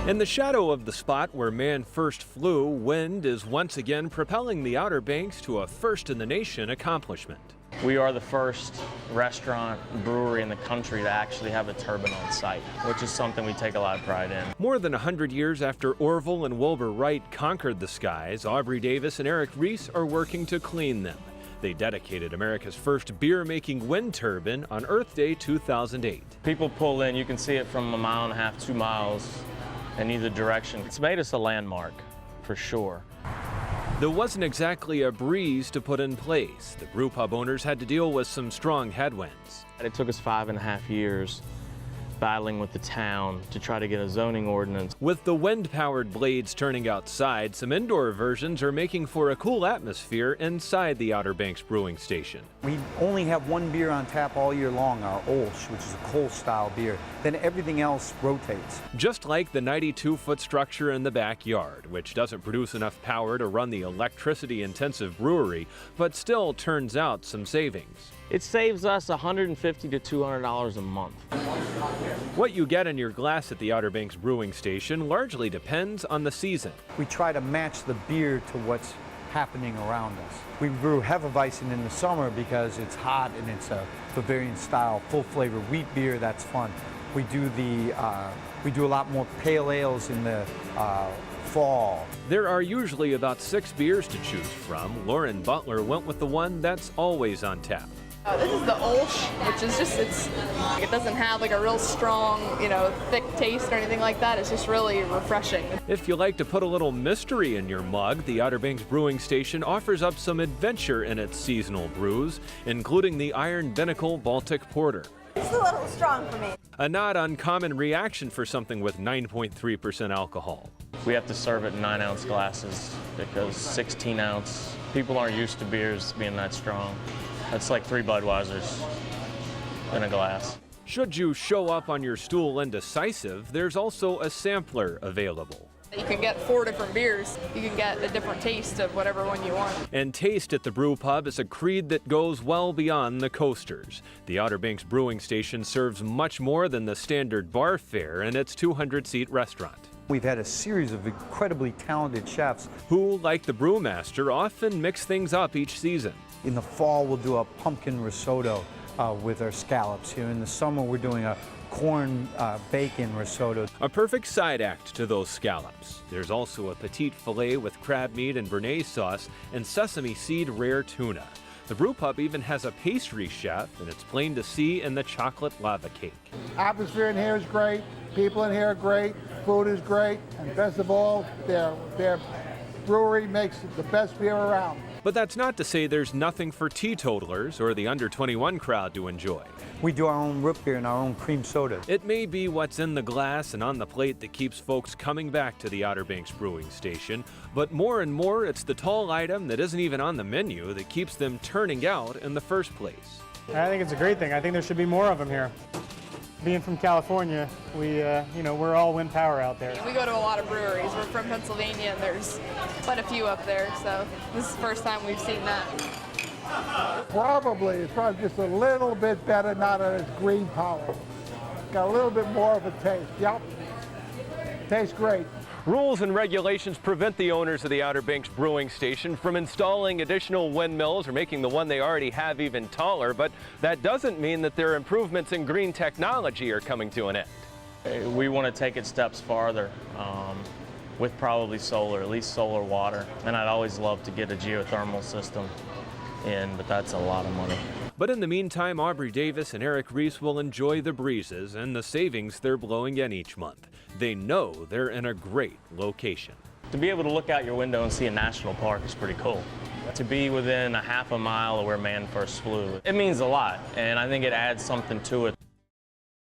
In the shadow of the spot where man first flew, wind is once again propelling the Outer Banks to a first-in-the-nation accomplishment. We are the first restaurant brewery in the country to actually have a turbine on site, which is something we take a lot of pride in. More than 100 years after Orville and Wilbur Wright conquered the skies, Aubrey Davis and Eric Reece are working to clean them. They dedicated America's first beer-making wind turbine on Earth Day 2008. People pull in, you can see it from 1.5 miles, 2 miles in either direction. It's made us a landmark, for sure. There wasn't exactly a breeze to put in place. The brew pub owners had to deal with some strong headwinds. It took us 5.5 years battling with the town to try to get a zoning ordinance. With the wind-powered blades turning outside, some indoor versions are making for a cool atmosphere inside the Outer Banks brewing station. We only have one beer on tap all year long, our Olsh, which is a cold-style beer. Then everything else rotates. Just like the 92-foot structure in the backyard, which doesn't produce enough power to run the electricity-intensive brewery, but still turns out some savings. It saves us $150 to $200 a month. What you get in your glass at the Outer Banks brewing station largely depends on the season. We try to match the beer to what's happening around us. We brew Hefeweizen in the summer because it's hot and it's a Bavarian style, full flavor wheat beer. That's fun. We do a lot more pale ales in the fall. There are usually about 6 beers to choose from. Lauren Butler went with the one that's always on tap. This is the Olsh, which is just, it doesn't have like a real strong, thick taste or anything like that. It's just really refreshing. If you like to put a little mystery in your mug, the Outer Banks brewing station offers up some adventure in its seasonal brews, including the Iron Binnacle Baltic Porter. It's a little strong for me. A not uncommon reaction for something with 9.3% alcohol. We have to serve it in 9-ounce glasses because 16-ounce, people aren't used to beers being that strong. That's like 3 Budweisers in a glass. Should you show up on your stool indecisive, there's also a sampler available. You can get 4 different beers. You can get a different taste of whatever one you want. And taste at the brew pub is a creed that goes well beyond the coasters. The Outer Banks brewing station serves much more than the standard bar fare in its 200-seat restaurant. We've had a series of incredibly talented chefs who, like the brewmaster, often mix things up each season. In the fall, we'll do a pumpkin risotto with our scallops here. In the summer, we're doing a corn bacon risotto. A perfect side act to those scallops. There's also a petite filet with crab meat and béarnaise sauce and sesame seed rare tuna. The brew pub even has a pastry chef, and it's plain to see in the chocolate lava cake. Atmosphere in here is great. People in here are great. Food is great. And best of all, their brewery makes the best beer around. But that's not to say there's nothing for teetotalers or the under-21 crowd to enjoy. We do our own root beer and our own cream soda. It may be what's in the glass and on the plate that keeps folks coming back to the Outer Banks brewing station, but more and more it's the tall item that isn't even on the menu that keeps them turning out in the first place. I think it's a great thing. I think there should be more of them here. Being from California, we're all wind power out there. We go to a lot of breweries. We're from Pennsylvania, and there's quite a few up there, so this is the first time we've seen that. It's probably just a little bit better, not as green power. Got a little bit more of a taste. Yep, tastes great. Rules and regulations prevent the owners of the Outer Banks brewing station from installing additional windmills or making the one they already have even taller, but that doesn't mean that their improvements in green technology are coming to an end. We want to take it steps farther with probably solar, at least solar water. And I'd always love to get a geothermal system in, but that's a lot of money. But in the meantime, Aubrey Davis and Eric Reece will enjoy the breezes and the savings they're blowing in each month. They know they're in a great location. To be able to look out your window and see a national park is pretty cool. To be within 1/2 mile of where man first flew, it means a lot, and I think it adds something to it.